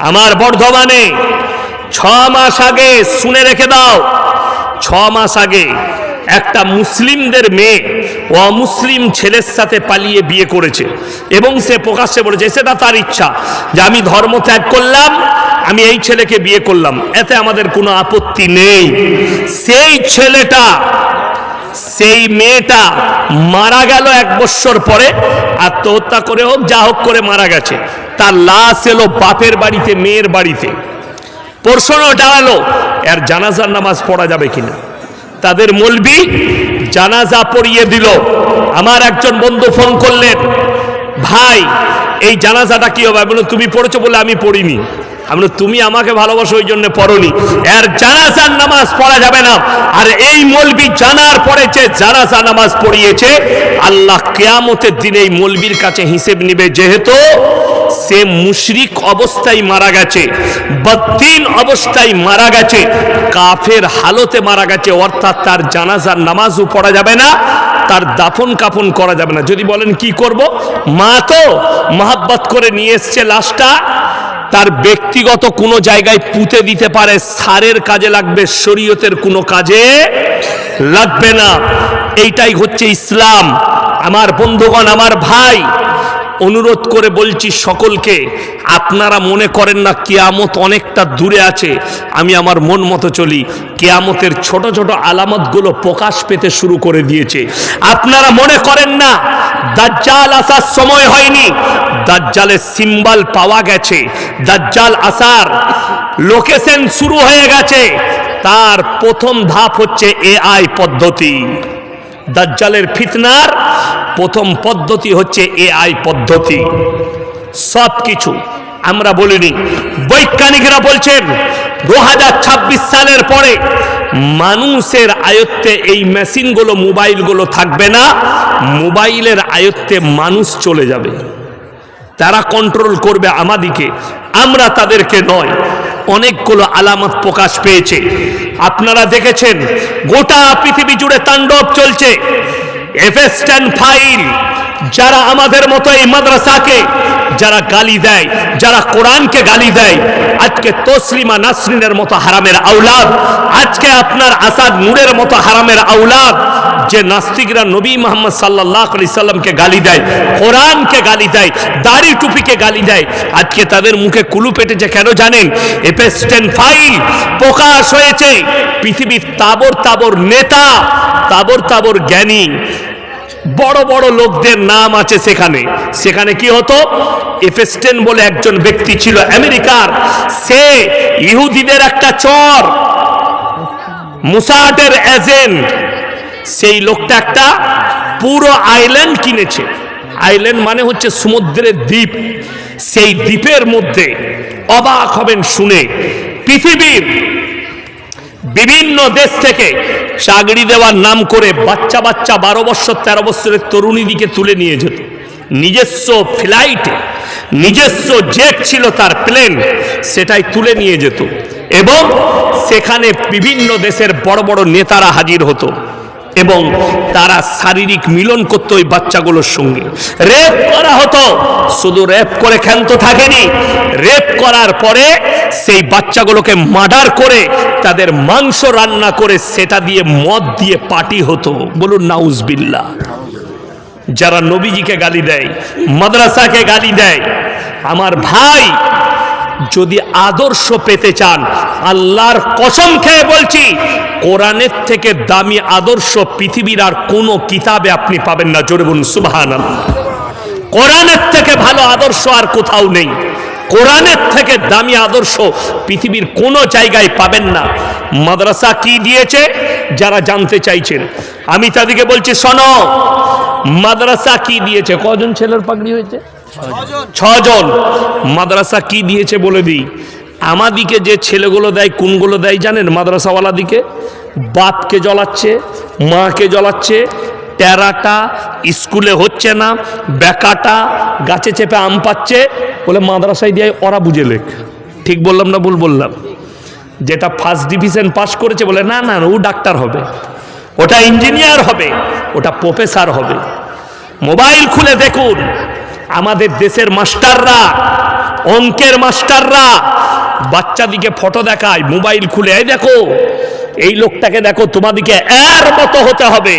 আমার বর্ধমানে 6 মাস আগে, শুনে রেখে দাও, 6 মাস আগে একটা মুসলিমদের মেয়ে অমুসলিম ছেলের সাথে পালিয়ে বিয়ে করেছে এবং সে প্রকাশ্যে বলেছে সেটা তার ইচ্ছা যে আমি ধর্ম ত্যাগ করলাম, আমি এই ছেলেকে বিয়ে করলাম, এতে আমাদের কোনো আপত্তি নেই। সেই ছেলেটা, সেই মেয়েটা মারা গেল 1 বছর পরে, আত্মহত্যা করে হোক যা হোক করে মারা গেছে। তার লাশ এলো বাপের বাড়িতে, মেয়ের বাড়িতে। প্রশ্ন দাঁড়ালো এর জানাজার নামাজ পড়া যাবে কিনা। তাদের মৌলবি জানাজা পড়িয়ে দিল। আমার একজন বন্ধু ফোন করলেন, ভাই এই জানাজাটা কি হবে? আমি বললাম তুমি পড়েছো? বলে আমি পড়িনি। আমি বললাম তুমি আমাকে ভালোবাসো ওই জন্য পড়নি, এর জানাজার নামাজ পড়া যাবে না। আর এই মৌলবি জানার পরে যে জানাজা নামাজ পড়িয়েছে, আল্লাহ কিয়ামতের দিনে এই মৌলবির কাছে হিসেব নিবে, যেহেতু সে মুশরিক অবস্থায় মারা গেছে, বদ্দিন অবস্থায় মারা গেছে, কাফের হালতে মারা গেছে, অর্থাৎ তার জানাজার নামাজও পড়া যাবে না, তার দাফন কাফন করা যাবে না। যদি বলেন কি করব, মা তো মহব্বত করে নিয়ে এসছে লাশটা, তার ব্যক্তিগত কোনো জায়গায় পুঁতে দিতে পারে, সারের কাজে লাগবে, শরীয়তের কোনো কাজে লাগবে না। এইটাই হচ্ছে ইসলাম। আমার বন্ধুগণ, আমার ভাই, অনুরোধ করে বলছি সকলকে, আপনারা মনে করেন না কিয়ামত অনেকটা দূরে আছে, আমি আমার মন মতো চলি। কিয়ামতের ছোট ছোট আলামতগুলো প্রকাশ পেতে শুরু করে দিয়েছে। আপনারা মনে করেন না দাজ্জাল আসার সময় হয়নি, দাজ্জালের সিম্বল পাওয়া গেছে, দাজ্জাল আসার লোকেশন শুরু হয়ে গেছে। তার প্রথম ধাপ হচ্ছে এআই পদ্ধতি। দাজ্জালের ফিতনার প্রথম পদ্ধতি হচ্ছে এআই পদ্ধতি। সব কিছু আমরা বলিনি, বৈজ্ঞানিকরা বলছেন 2026 সালের পরে মানুষের আয়ত্তে এই মেশিনগুলো, মোবাইলগুলো থাকবে না, মোবাইলের আয়ত্তে মানুষ চলে যাবে। তারা কন্ট্রোল করবে আমাদিকে, আমরা তাদেরকে নয়। অনেকগুলো আলামত প্রকাশ পেয়েছে। আপনারা দেখেছেন গোটা পৃথিবী জুড়ে তাণ্ডব চলছে। এফএসটেন ফাইল, যারা আমাদের মতো এই মাদ্রাসাকে যারা গালি দেয়, যারা কোরআনকে গালি দেয়, আজকে তসলিমা নাসরিনের মতো হারামের আওলাদ, আজকে আপনার আসাদ নূরের মতো হারামের আওলাদ, যে নাস্তিকরা নবী মুহাম্মদ সাল্লাল্লাহু আলাইহি সাল্লামকে গালি দেয়, কোরআনকে গালি দেয়, দাড়ি টুপিকে গালি দেয়, আজকে তাদের মুখে কুলু পেটেছে কেন জানেন? এফএসটেন ফাইল প্রকাশ হয়েছে। পৃথিবীর তাবর তাবর নেতা, তাবর তাবর জ্ঞানী, বড় বড় লোকদের নাম আছে সেখানে। সেখানে কি হতো? এফএসটেন বলে একজন ব্যক্তি ছিল আমেরিকার, সে ইহুদিদের একটা চর, মুসাদের এজেন্ট। সেই লোকটা একটা পুরো আইল্যান্ড কিনেছে। আইল্যান্ড মানে হচ্ছে সমুদ্রের দ্বীপ। সেই দ্বীপের মধ্যে, অবাক হবেন শুনে, পৃথিবীর বিভিন্ন দেশ থেকে চাকরি দেওয়ার নাম করে বাচ্চা বাচ্চা 12 বছর 13 বছরের তরুণীদিকে তুলে নিয়ে যেত। নিজস্ব ফ্লাইটে, নিজস্ব জেট ছিল তার, প্লেন, সেটাই তুলে নিয়ে যেত এবং সেখানে বিভিন্ন দেশের বড় বড় নেতারা হাজির হতো এবং তারা শারীরিক মিলন করতো ওই বাচ্চাগুলোর সঙ্গে। রেপ করা হতো। শুধু রেপ করে ক্ষান্ত থাকেনি, রেপ করার পরে সেই বাচ্চাগুলোকে মার্ডার করে তাদের মাংস রান্না করে সেটা দিয়ে মদ দিয়ে পার্টি হতো। বলুন নাউজবিল্লাহ। যারা নবীজিকে গালি দেয়, মাদ্রাসাকে গালি দেয়, আমার ভাই, যদি আদর্শ পেতে চান, আল্লাহর কসম খেয়ে বলছি, কোরআনের থেকে দামি আদর্শ পৃথিবীর আর কোনো কিতাবে আপনি পাবেন না। জোরে বলুন সুবহানাল্লাহ। কোরআনের থেকে ভালো আদর্শ আর কোথাও নেই। কোরআনের থেকে দামি আদর্শ পৃথিবীর কোনো জায়গায় পাবেন না। মাদ্রাসা কি দিয়েছে যারা জানতে চাইছেন, আমি তাদেরকে বলছি শোনো, মাদ্রাসা কি দিয়েছে। কজন ছেলের পাগড়ি হয়েছে? 6 জন। মাদ্রাসা কি দিয়েছে বলে দিই। আমাদিকে যে ছেলেগুলো দেয়, কোনগুলো দেয় জানেন? মাদ্রাসাওয়ালা দিকে বাপকে জ্বলাচ্ছে, মাকে জ্বলাচ্ছে, টেরাটা স্কুলে হচ্ছে না, বেকাটা গাছে চেপে আম পাচ্ছে বলে মাদ্রাসায় দিয়ে ওরা বুঝে লেখ। ঠিক বললাম না ভুল বললাম? যেটা ফার্স্ট ডিভিশন পাস করেছে বলে না না ও ডাক্তার হবে, ওটা ইঞ্জিনিয়ার হবে, ওটা প্রফেসর হবে। মোবাইল খুলে দেখুন, আমাদের দেশের মাস্টাররা অঙ্কের মাস্টাররা বাচ্চাদিকে ফটো দেখায় মোবাইল খুলে, এই দেখো এই লোকটাকে দেখো, তোমাদিকে এর মতো হতে হবে,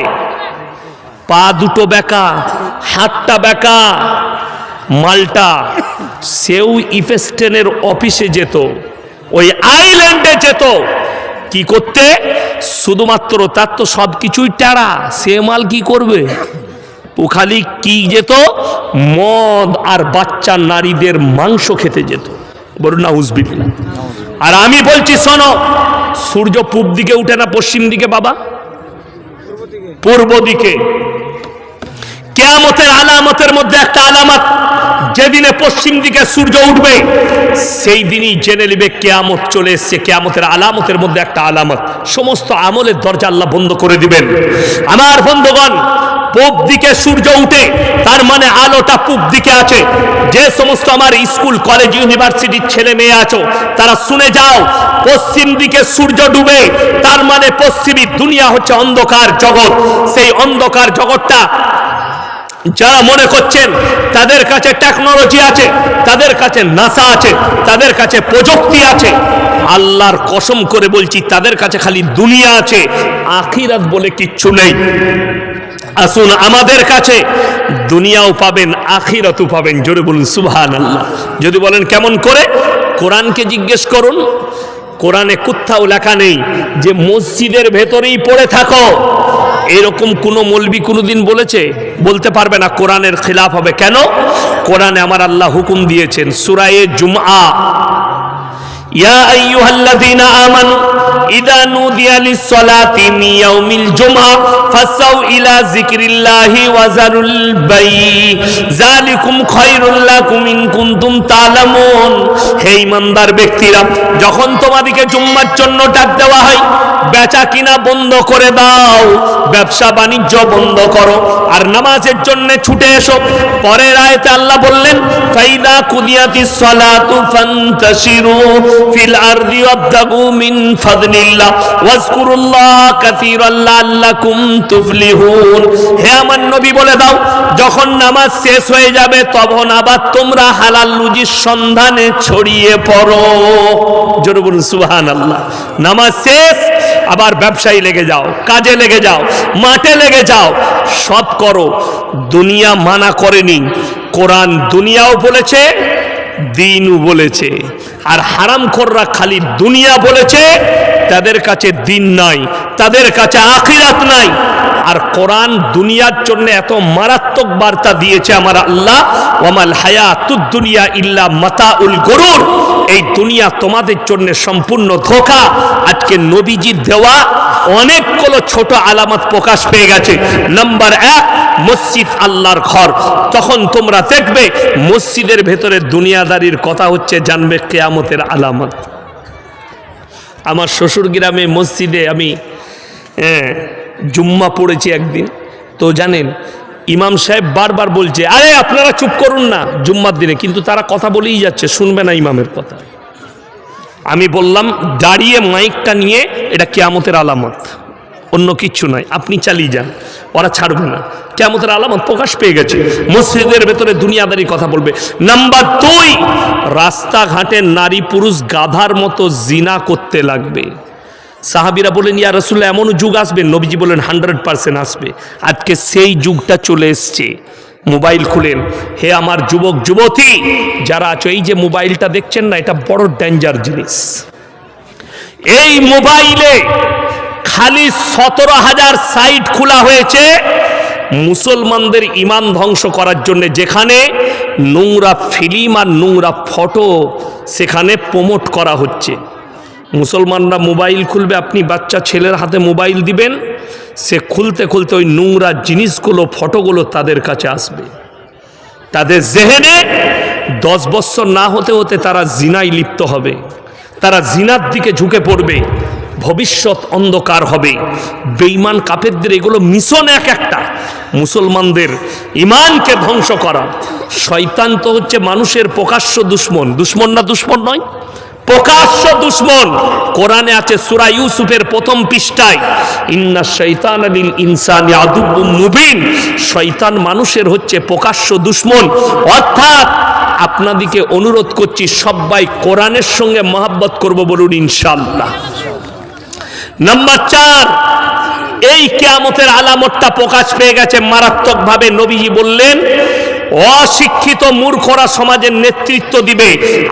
পা দুটো বেঁকা, হাতটা বেঁকা। মালটা সেও ইফেস্টেনের অফিসে যেত, ওই আইল্যান্ডে যেত কি করতে, শুধুমাত্র তার তো সব কিছুই টেরা, সে মাল কি করবে, ও খালি কি যেত, মদ আর বাচ্চা নারীদের মাংস খেতে যেত। বলুন নাউজুবিল্লাহ। আর আমি বলছি শোনো, সূর্য পূব দিকে উঠে না পশ্চিম দিকে বাবা? পূর্ব দিকে। কিয়ামতের আলামতের মধ্যে একটা আলামত, যেদিনে পশ্চিম দিকে সূর্য উঠবে সেই দিনই জেনে নেবে কিয়ামত চলে এসছে। কিয়ামতের আলামতের মধ্যে একটা আলামত, সমস্ত আমলের দরজা আল্লাহ বন্ধ করে দিবেন। আমার বন্ধুগণ, পূব দিকে সূর্য উঠে তার মানে আলোটা পূব দিকে আছে। যে সমস্ত আমার স্কুল কলেজ ইউনিভার্সিটির ছেলে মেয়ে আছো তারা শুনে যাও, পশ্চিম দিকে সূর্য ডুবে তার মানে পশ্চিমী দুনিয়া হচ্ছে অন্ধকার জগৎ। সেই অন্ধকার জগৎটা যারা মনে করছেন তাদের কাছে টেকনোলজি আছে, তাদের কাছে নাসা আছে, তাদের কাছে প্রযুক্তি আছে, আল্লাহর কসম করে বলছি তাদের কাছে খালি দুনিয়া আছে, আখিরাত বলে কিচ্ছু নেই। আসুন আমাদের কাছে দুনিয়াও পাবেন, আখিরাতও পাবেন। জোরে বলুন সুবহানাল্লাহ। যদি বলেন কেমন করে, কোরআনকে জিজ্ঞেস করুন, কোরআনে কোথাও লেখা নেই যে মসজিদের ভেতরেই পড়ে থাকো। এরকম কোন মৌলবি কোনদিন বলেছে? বলতে পারবে না, কোরআনের খিলাফ হবে। কেন? কোরআনে আমার আল্লাহ হুকুম দিয়েছেন, সূরা জুমআ, ইয়া আইয়ুহাল্লাযীনা আমানু ইযা নুদিয়া লিস-সালাতি মিন ইয়াউমিল জুমআ ফাসাউ ইলা যিকরিল্লাহি ওয়া যারুল বাই যালিকুম খায়রুল লাকুম ইন কুনতুম তা'লামুন। হে ঈমানদার ব্যক্তিরা, যখন তোমাদেরকে জুম্মার জন্য ডাক দেওয়া হয়, বেচা কিনা বন্ধ করে দাও, ব্যবসা বাণিজ্য বন্ধ করো, আর নামাজের জন্য ছুটে এসো। পরের আয়াতে আল্লাহ বললেন, ফাইদা কুদিয়াতিস সালাতু ফান্তাশিরু ফিল আরদি ওয়াবতাগু মিন ফাদলিল্লাহ ওয়াজকুরুল্লাহ কাসীরান লাআল্লাকুম তুফলিহুন। হে আমার নবী বলে দাও, যখন নামাজ শেষ হয়ে যাবে তখন আবার তোমরা হালাল রুজির সন্ধানে ছড়িয়ে পড়ো। জোরে বলুন সুবহানাল্লাহ। নামাজ শেষ, আবার ব্যবসায় লেগে যাও, কাজে লেগে যাও, মাঠে লেগে যাও, সব করো। দুনিয়া মানা করেনি, কোরআন দুনিয়াও বলেছে, দিনও বলেছে। আর হারামখোররা খালি দুনিয়া বলেছে, তাদের কাছে দিন নাই, তাদের কাছে আখিরাত নাই। আর কোরআন দুনিয়ার জন্য এত মারাত্মক বার্তা দিয়েছে আমার আল্লাহ, ওয়ামাল হায়াতুদ দুনিয়া ইল্লা মাতাউল গুরুর। এই দুনিয়া তোমাদের জন্য সম্পূর্ণ ধোঁকা। আজকে নবীজির দেওয়া অনেকগুলো ছোট আলামত প্রকাশ পেয়ে গেছে। নাম্বার 1, মসজিদ আল্লাহর ঘর। তখন তোমরা দেখবে মসজিদের ভেতরে দুনিয়াদারির কথা হচ্ছে, জানবে কিয়ামতের আলামত। আমার শ্বশুর গ্রামে মসজিদে আমি জুম্মা পড়েছি একদিন, তো জানেন ইমাম সাহেব বারবার বলছে, আরে আপনারা চুপ করুন না জুম্মার দিনে, কিন্তু তারা কথা বলেই যাচ্ছে, শুনবে না ইমামের কথা। আমি বললাম, দাঁড়িয়ে মাইকটা নিয়ে, এটা কিয়ামতের আলামত, অন্য কিচ্ছু নয়, আপনি চালিয়ে যান, ওরা ছাড়বে না। কিয়ামতের আলামত প্রকাশ পেয়ে গেছে, মসজিদের ভেতরে দুনিয়াদারি কথা বলবে। নাম্বার 2, রাস্তাঘাটে নারী পুরুষ গাধার মতো জিনা করতে লাগবে। সাহাবীরা বলেন, ইয়া রাসূলুল্লাহ, এমন যুগ আসবে? নবীজি বলেন 100% আসবে। আজকে সেই যুগটা চলে এসছে। মোবাইল খুলেন, হে আমার যুবক যুবতী যারা আছো, এই যে মোবাইলটা দেখছেন না, এটা বড় ডেঞ্জার জিনিস। এই মোবাইলে খালি 17,000 সাইট খোলা হয়েছে মুসলমানদের ঈমান ধ্বংস করার জন্য, যেখানে নোংরা ফিল্ম আর নোংরা ফটো সেখানে প্রমোট করা হচ্ছে। মুসলমানরা মোবাইল খুলবে, আপনি বাচ্চা ছেলের হাতে মোবাইল দিবেন, সে খুলতে খুলতে ওই নোংরা জিনিসগুলো, ফটোগুলো তাদের কাছে আসবে। তাদের জেহেনে 10 বছর না হতে হতে তারা জিনায় লিপ্ত হবে, তারা জিনার দিকে ঝুঁকে পড়বে, ভবিষ্যৎ অন্ধকার হবে। বেঈমান কাফেরদের এগুলো মিশন এক একটা, মুসলমানদের ঈমানকে ধ্বংস করা। শয়তান তো হচ্ছে মানুষের প্রকাশ্য দুশ্মন। দুশ্মন না দুশ্মন নয়? প্রকাশ্য দুশ্মন। কোরআনে আছে সূরা ইউসুফের প্রথম পৃষ্ঠায়, ইন্নাশ শাইতানা লিল ইনসানি আদুউম মুবিন, শয়তান মানুষের হচ্ছে প্রকাশ্য দুশ্মন। অর্থাৎ আপনাদেরকে অনুরোধ করছি সবাই কোরআনের সঙ্গে মহব্বত করব, বলুন ইনশাআল্লাহ। নাম্বার 4, এই কিয়ামতের আলামতটা প্রকাশ পেয়ে গেছে মারাত্মকভাবে। নবীজি বললেন অশিক্ষিত মূর্খরা সমাজের নেতৃত্ব দিবে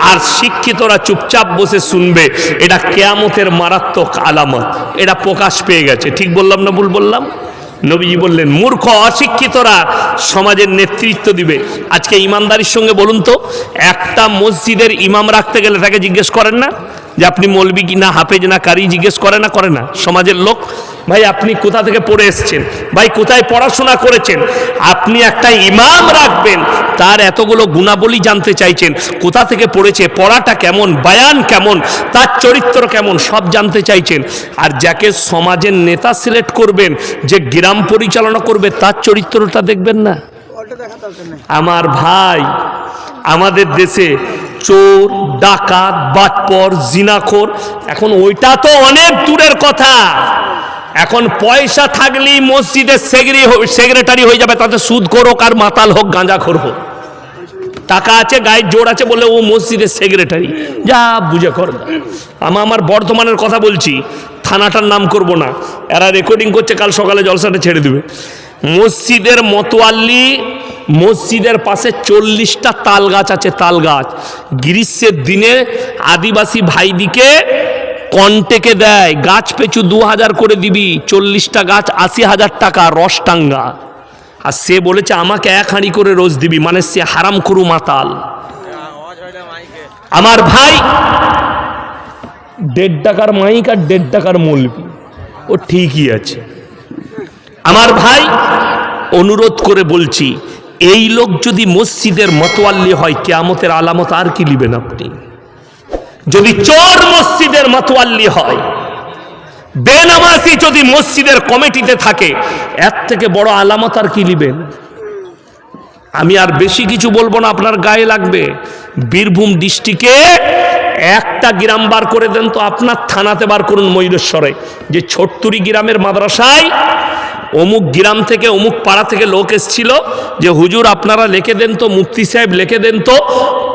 আর শিক্ষিতরা চুপচাপ বসে শুনবে। এটা কিয়ামতের মারাত্মক আলামত, এটা প্রকাশ পেয়ে গেছে। ঠিক বললাম না ভুল বললাম? নবীজি বললেন মূর্খ অশিক্ষিতরা সমাজের নেতৃত্ব দিবে। আজকে ইমানদারির সঙ্গে বলুন তো, একটা মসজিদের ইমাম রাখতে গেলে তাকে জিজ্ঞেস করেন না যে আপনি মৌলবি কি না হাফেজ না কারি? জিজ্ঞেস করে না? করে না? সমাজের লোক, ভাই আপনি কোথা থেকে পড়ে এসছেন, ভাই কোথায় পড়াশোনা করেছেন? আপনি একটা ইমাম রাখবেন, তার এতগুলো গুণাবলী জানতে চাইছেন, কোথা থেকে পড়েছে, পড়াটা কেমন, বয়ান কেমন, তার চরিত্র কেমন, সব জানতে চাইছেন। আর যাকে সমাজের নেতা সিলেক্ট করবেন, যে গ্রাম পরিচালনা করবে, তার চরিত্রটা দেখবেন না? আমার ভাই, আমাদের দেশে চোর, ডাকাত, বাটপর, জিনাখোর, এখন ওইটা তো অনেক দূরের কথা। এখন পয়সা থাকলেই মসজিদের সেক্রেটারি হয়ে যাবে, তাতে সুদখোর হোক আর মাতাল হোক, গাঁজাখোর হোক। টাকা আছে, গায়ের জোর আছে বলে ও মসজিদের সেক্রেটারি, যা বুঝে কর। আমার বর্ধমানের কথা বলছি, থানাটার নাম করব না, এরা রেকর্ডিং করছে, কাল সকালে জলসাটা ছেড়ে দেবে। মসজিদের মতোয়াল্লি, মসজিদের পাশে 40টা তাল গাছ আছে, তাল গাছ। গ্রীষ্মের দিনে আদিবাসী ভাইদিকে কন্টেকে দেয়, গাছ পেছু 2000 করে দিবি, 40টা গাছ 80,000 টাকা রসটাঙ্গা। আর সে বলেছে আমাকে 1 হাঁড়ি করে রোজ দিবি, মানে সে হারাম করু মাতাল। আমার ভাই 1.5 টাকার মাইক আর 1.5 টাকার মৌলবি, ও ঠিকই আছে। আমার ভাই অনুরোধ করে বলছি, এই লোক যদি মসজিদের মতোয়াল্লি হয়, কিয়ামতের আলামত আর কি লিবেন আপনি? যদি চোর মসজিদের মতোয়াল্লি হয়, বেনামাজি যদি মসজিদের কমিটিতে থাকে, এর থেকে বড় আলামত আর কি লিবেন? আমি আর বেশি কিছু বলবো না, আপনার গায়ে লাগবে। বীরভূম ডিস্ট্রিক্টে একটা গ্রাম বার করে দেন তো, আপনার থানাতে বার করুন ময়ূরেশ্বরে, যে ছোট্টুরি গ্রামের মাদ্রাসায় অমুক গ্রাম থেকে অমুক পাড়া থেকে লোক এসেছিল, যে হুজুর আপনারা লিখে দেন তো, মুফতি সাহেব লিখে দেন তো,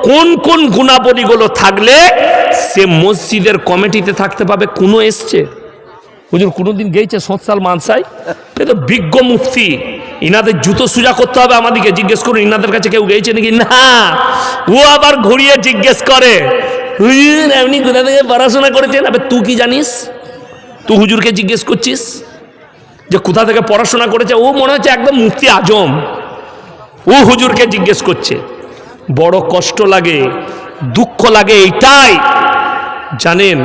কোন কোন গুণাবলীগুলো থাকলে সে মসজিদের কমিটিতে থাকতে পাবে। কোনো এসছে হুজুর কোনোদিন গেছে সোঁতসাল মানসাই? এ তো বিজ্ঞ মুফতি, ইনাদের জুতো সুজা করতে হবে আমাদেরকে, জিজ্ঞেস করুন ইনাদের কাছে কেউ গেছে নাকি। না, ও আবার ঘুরিয়ে জিজ্ঞেস করে হুজুর আপনি কোথা থেকে পড়াশোনা করেছেন? আবে তুই কি জানিস? তুই হুজুরকে জিজ্ঞেস করছিস যে কোথা থেকে পড়াশোনা করেছে? ও মনে হচ্ছে একদম মুফতি আজম, ও হুজুরকে জিজ্ঞেস করছে। বড় কষ্ট লাগে, দুঃখ লাগে। এইটাই জানেন,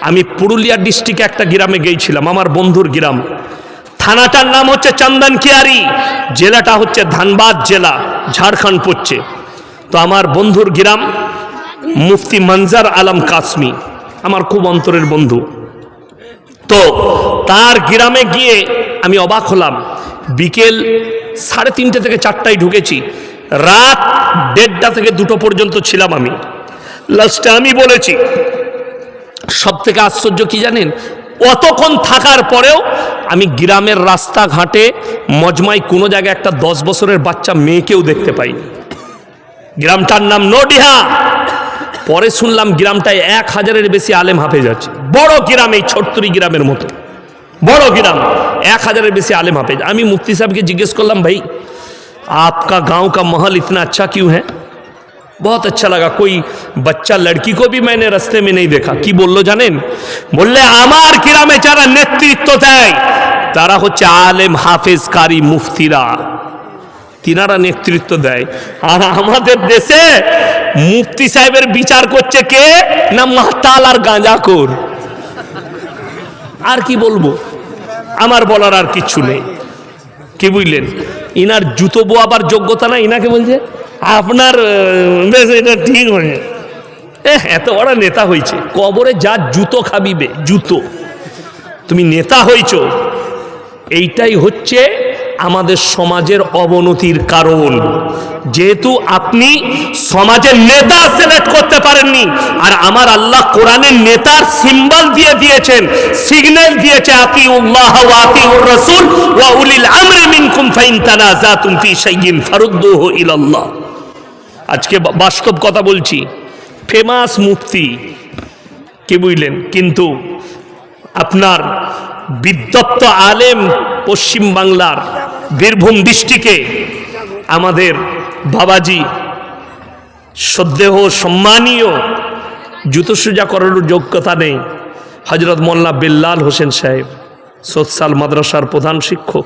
আমি পুরুলিয়া ডিস্ট্রিক্টে একটা গ্রামে গিয়েছিলাম, আমার বন্ধুর গ্রাম। থানাটার নাম হচ্ছে চন্দনকিয়ারি, জেলাটা হচ্ছে ধানবাদ জেলা, ঝাড়খণ্ড পড়ছে। তো আমার বন্ধুর গ্রাম, মুফতি মনজার আলম কাসমি, আমার খুব অন্তরের বন্ধু। তো তার গ্রামে গিয়ে আমি অবাক হলাম। বিকেল 3:30 থেকে 4টায় ঢুকেছি, রাত 1:30 থেকে 2টো পর্যন্ত ছিলাম আমি। লাস্টে আমি বলেছি, সব থেকে আশ্চর্য কি জানেন, অতক্ষণ থাকার পরেও আমি গ্রামের রাস্তাঘাটে মজমায় কোনো জায়গায় একটা 10 বছরের বাচ্চা মেয়েকেও দেখতে পাইনি। গ্রামটার নাম নডিহা। পরে শুনলাম গ্রামটায় 1000-এর বেশি আলেম হাফেজ আছে। বড় গ্রাম, এই ছোট্টুরি গ্রামের মতো বড় গ্রাম, 1000-এর বেশি আলেম হাফেজ। আমি মুফতি সাহেবকে জিজ্ঞেস করলাম, ভাই आपका गांव का महल इतना अच्छा क्यों है? बहुत अच्छा लगा, कोई बच्चा लड़की को भी मैंने रास्ते में नहीं देखा। কি বললো জানেন? বললে আমার গ্রামে যারা নেতৃত্ব দেয় তারা হচ্ছে আলেম হাফেজ কারি মুফতিরা, তিনারা নেতৃত্ব দেয়। আর আমাদের দেশে মুফতি সাহেবের বিচার করছে কে? না মাতাল আর গাঁজাখোর। আর কি বলবো, আমার বলার আর কিছু নেই। কি বুঝলেন? ইনার জুতো বোয়াবার যোগ্যতা না, ইনাকে বলছে আপনার বেশ এটা ঠিক হয়ে এত বড় নেতা হয়েছে। কবরে যা জুতো খাবিবে, জুতো। তুমি নেতা হয়েছ, এইটাই হচ্ছে আমাদের সমাজের অবনতির কারণ। যেহেতু আপনি সমাজের নেতা সিলেক্ট করতে পারেননি, আর আমার আল্লাহ কোরআনের নেতার সিম্বল দিয়ে দিয়েছেন, সিগন্যাল দিয়েছে, আতিউল্লাহ ওয়া আতিউর রাসূল ওয়া উলিল আমরি মিনকুম ফাইন তানাযাতুম ফি শাইইন ফারুদ্দুহু ইলাল্লাহ। আজকে বাস্তব কথা বলছি, ফেমাস মুফতি কি বুঝলেন, কিন্তু আপনার বিদ্যপ্ত আলেম পশ্চিম বাংলার বীরভূম ডিস্ট্রিক্টে আমাদের বাবাজি শ্রদ্ধেয় সম্মানীয় জুতো সোজা করার যোগ্যতা নেই, হজরত মোল্লা বিল্লাল হোসেন সাহেব সোৎসাল মাদ্রাসার প্রধান শিক্ষক,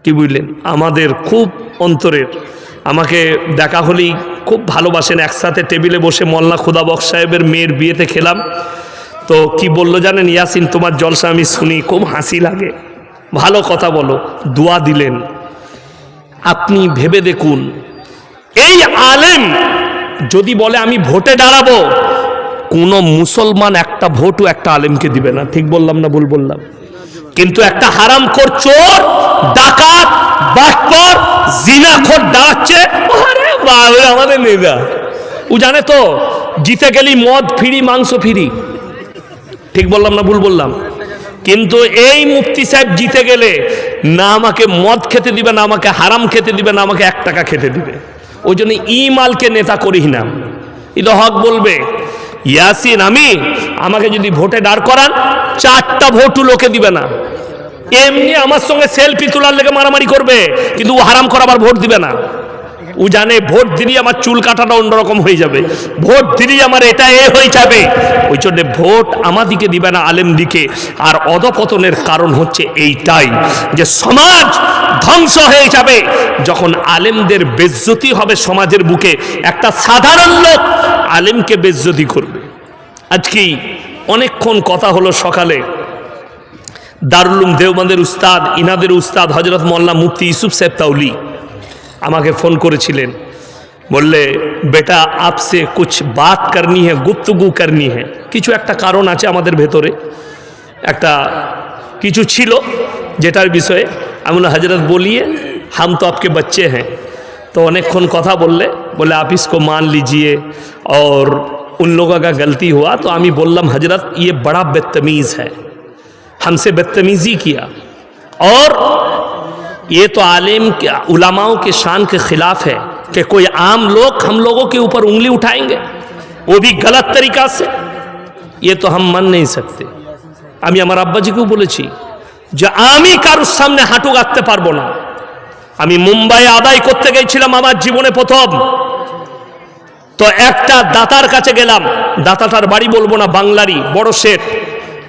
কি বুঝলেন, আমাদের খুব অন্তরের, আমাকে দেখা হলেই খুব ভালোবাসেন। একসাথে টেবিলে বসে মোল্লা খুদাবক্স সাহেবের মেয়ের বিয়েতে খেলাম, তো কি বললো জানেন, ইয়াসিন তোমার জলসা আমি শুনি, খুব হাসি লাগে, ভালো কথা বলো, দোয়া দিলেন। আপনি ভেবে দেখুন, এই আলেম যদি বলে আমি ভোটে দাঁড়াবো, কোনো মুসলমান একটা ভোটও একটা আলেমকে দিবে না। ঠিক বললাম না ভুল বললাম? কিন্তু একটা হারামখোর, চোর, ডাকাত, বাটপার, জিনাখোর দাঁড়াচ্ছে, আরে বাবা আমাদের নেতা, ও জানে তো জিতে গেলি মদ ফ্রি, মাংস ফ্রি। ঠিক বললাম না ভুল বললাম? কিন্তু এই মুফতি সাহেব জিতে গেলে না আমাকে মদ খেতে দিবে, না আমাকে হারাম খেতে দিবে, না আমাকে 1 টাকা খেতে দিবে। ওই জন্য ইমালকে নেতা করি না। এটা হক বলবে, ইয়াসিন আমাকে যদি ভোটে দাঁড় করান 4টা ভোটও লোকে দিবে না, এমনি আমার সঙ্গে সেলফি তোলার লেগে মারামারি করবে, কিন্তু ও হারাম করাবার ভোট দিবে না। ও জানে ভোট দিলেই আমার চুল কাটাটা অন্যরকম হয়ে যাবে, ভোট দিলেই আমার এটা হয়ে যাবে। ওই জন্য ভোট আমাদিকে দিবে না, আলেম দিকে। আর অধপতনের কারণ হচ্ছে এইটাই, যে সমাজ ধ্বংস হয়ে যাবে যখন আলেমদের বেজ্জতি হবে সমাজের বুকে। একটা সাধারণ লোক আলেমকে বেজ্জতি করবে। আজকেই অনেকক্ষণ কথা হলো, সকালে দারুল উলুম দেওবন্দের উস্তাদ, ইনাদের উস্তাদ হজরত মোল্লা মুফতি ইউসুফ সাহেব তাওলি আমাকে ফোন করেছিলেন, বললে বেটা আপসে কুছ বাত করনি হ্যাঁ, গুপ্তগু করনি হ্যাঁ। কিছু একটা কারণ আছে আমাদের ভেতরে, একটা কিছু ছিল যেটার বিষয়ে আমি হজরত বলিয়ে হাম তো আপকে বচ্চে হ্যাঁ। তো অনেকক্ষণ কথা বললে, বলে आप इसको मान लीजिए और उन लोगों का गलती हुआ। तो আমি বললাম हजरत ये बड़ा बदतमीज़ है, हमसे बदतमीज़ी किया, और ये तो आलिम के उलमाओं के शान के खिलाफ है कि कोई आम लोग हम लोगों के ऊपर उंगली उठाएंगे, वो भी गलत तरीका से। ये तो हम मान नहीं सकते। আমি আমার আব্বাজিকেও বলেছি যে আমি কারোর সামনে হাঁটু গাঁথতে পারবো না। আমি মুম্বাই আদায় করতে গেছিলাম আমার জীবনে প্রথম, তো একটা দাতার কাছে গেলাম, দাতাটার বাড়ি বলবো না, বাংলারই বড় শেঠ।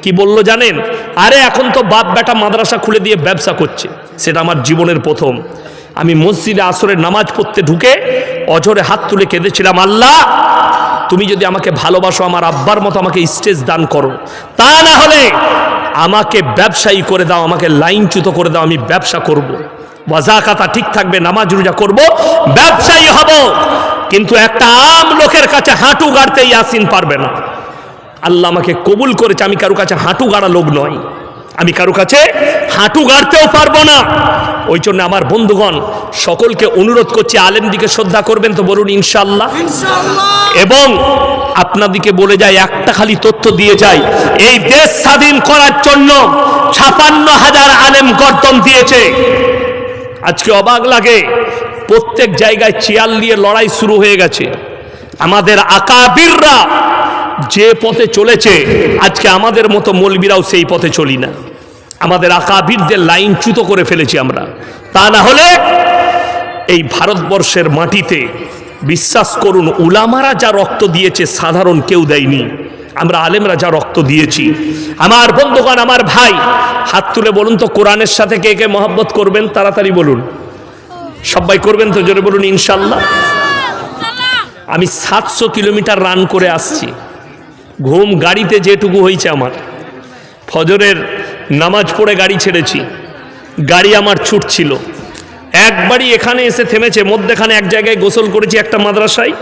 কি বললো জানেন, আরে এখন তো বাপ বেটা মাদ্রাসা খুলে দিয়ে ব্যবসা করছে। সেটা আমার জীবনের প্রথম। আমি মসজিদে আসরের নামাজ পড়তে ঢুকে অঝরে হাত তুলে কেঁদেছিলাম, আল্লাহ তুমি যদি আমাকে ভালোবাসো, আমার আব্বার মতো আমাকে স্টেজ দান করো, তা না হলে আমাকে ব্যবসায়ী করে দাও, আমাকে লাইনচ্যুত করে দাও, আমি ব্যবসা করব, ওয়াজাকাতা ঠিক থাকবে, নামাজ রোজা করব, ব্যবসায়ী হব, কিন্তু একটা আম লোকের কাছে হাঁটু গাড়তে ইয়াসিন পারবে না। আল্লাহ আমাকে কবুল করেছে, আমি কারো কাছে হাঁটু গাড়া লোক নয়, আমি কারো কাছে হাঁটু গাড়তেও পারবো না। ওই জন্য আমার বন্ধুগণ সকলকে অনুরোধ করছি, আলেম দিকে শ্রদ্ধা করবেন তো বলুন ইনশাআল্লাহ। এবং আপনাদিকে বলে যায়, একটা খালি তথ্য দিয়ে যায়, এই দেশ স্বাধীন করার জন্য ৫৬,০০০ আলেম গর্দন দিয়েছে। আজকে অবাক লাগে, প্রত্যেক জায়গায় চেয়ার নিয়ে লড়াই শুরু হয়ে গেছে। আমাদের আকাবিররা যে পথে চলেছে, আজকে আমাদের মতো মৌলবীরাও সেই পথে চলি না। আমাদের আকাবিরদের লাইনচ্যুত করে ফেলেছি আমরা। তা না হলে এই ভারতবর্ষের মাটিতে বিশ্বাস করুন, উলামারা যা রক্ত দিয়েছে সাধারণ কেউ দেয়নি। আমরা আলেমরা যা রক্ত দিয়েছি। আমার বন্ধুগণ, আমার ভাই, হাত তুলে বলুন তো কোরআনের সাথে কে কে মহব্বত করবেন? তাড়াতাড়ি বলুন। সবাই করবেন তো? জোরে বলুন ইনশাআল্লাহ। আমি 700 কিলোমিটার রান করে আসছি। ঘুম গাড়িতে যেটুকু হয়েছে আমার, ফজরের নামাজ পড়ে গাড়ি ছেড়েছি, গাড়ি আমার ছুটছিল, একবারই এখানে এসে থেমেছে, মধ্যেখানে এক জায়গায় গোসল করেছি একটা মাদ্রাসায়।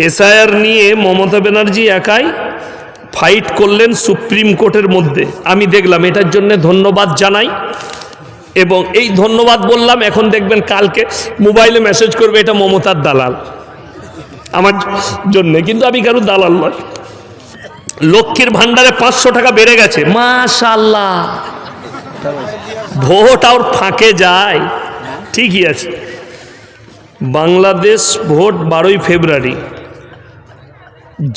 এসআইআর নিয়ে মমতা ব্যানার্জি একাই ফাইট করলেন সুপ্রিম কোর্টের মধ্যে। আমি দেখলাম, এটার জন্য ধন্যবাদ জানাই। এবং এই ধন্যবাদ বললাম, এখন দেখবেন কালকে মোবাইলে মেসেজ করবে এটা মমতার দালাল আমার জন্য, কিন্তু আমি কারো দালাল নয়। লক্ষ্মীর ভান্ডারে 500 টাকা বেড়ে গেছে, মাশাআল্লাহ। ভোট আর ফাঁকে যায়, ঠিকই আছে। বাংলাদেশ ভোট 12ই ফেব্রুয়ারি।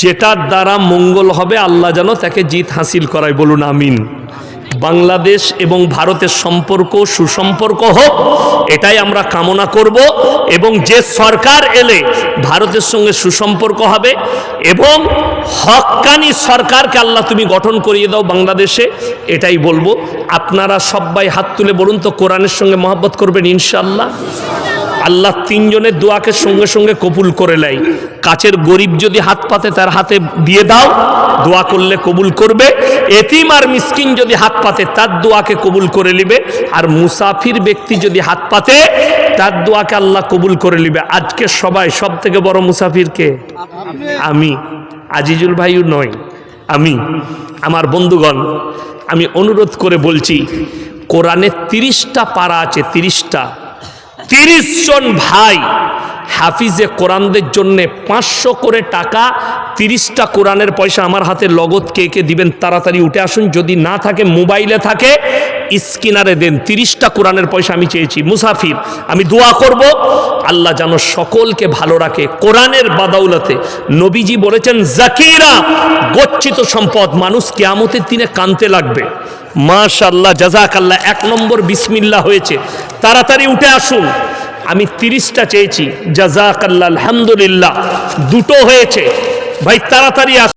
যেটার দ্বারা মঙ্গল হবে আল্লাহ যেন তাকে জিত হাসিল করায়, বলুন আমিন। বাংলাদেশ এবং ভারতের সম্পর্ক সুসম্পর্ক হোক, এটাই আমরা কামনা করব। এবং যে সরকার এলে ভারতের সঙ্গে সুসম্পর্ক হবে, এবং হক্কানি সরকারকে আল্লাহ তুমি গঠন করিয়ে দাও বাংলাদেশে, এটাই বলবো। আপনারা সবাই হাত তুলে বলুন তো, কোরআনের সঙ্গে মহব্বত করবেন ইনশাআল্লাহ। আল্লাহ 3 জনের দোয়াকে সঙ্গে সঙ্গে কবুল করে নেয়। কাছের গরিব যদি হাত পাতে তার হাতে দিয়ে দাও, দোয়া করলে কবুল করবে। এতিম আর মিসকিন যদি হাত পাতে তার দোয়াকে কবুল করে নিবে। আর মুসাফির ব্যক্তি যদি হাত পাতে তার দোয়াকে আল্লাহ কবুল করে নিবে। আজকে সবাই, সব থেকে বড় মুসাফির কে? আমি। আজিজুল ভাইও নয়, আমি। আমার বন্ধুগণ, আমি অনুরোধ করে বলছি, কোরআনে 30টা পারা আছে, 30 জন ভাই হাফিজে কোরআনদের জন্য 500 করে টাকা, 30টা কোরআনের পয়সা আমার হাতে লগদ কে কে দিবেন তাড়াতাড়ি উঠে আসুন। যদি না থাকে, মোবাইলে থাকে, স্ক্যানারে দেন। 30টা কোরআনের পয়সা আমি চেয়েছি। মুসাফির, আমি দোয়া করব আল্লাহ যেন সকলকে ভালো রাখে কোরআনের বাদাউলাতে। নবীজি বলেছেন, জাকিরা গচ্ছিত সম্পদ, মানুষ কিয়ামতের দিনে কানতে লাগবে। মাশাআল্লাহ, জাযাকাল্লাহ। 1 নম্বর বিসমিল্লাহ হয়েছে, তাড়াতাড়ি উঠে আসুন। আমি 30টা চেয়েছি, জাযাকাল্লাহ, আলহামদুলিল্লাহ। 2টো হয়েছে, ভাই তাড়াতাড়ি আসুন।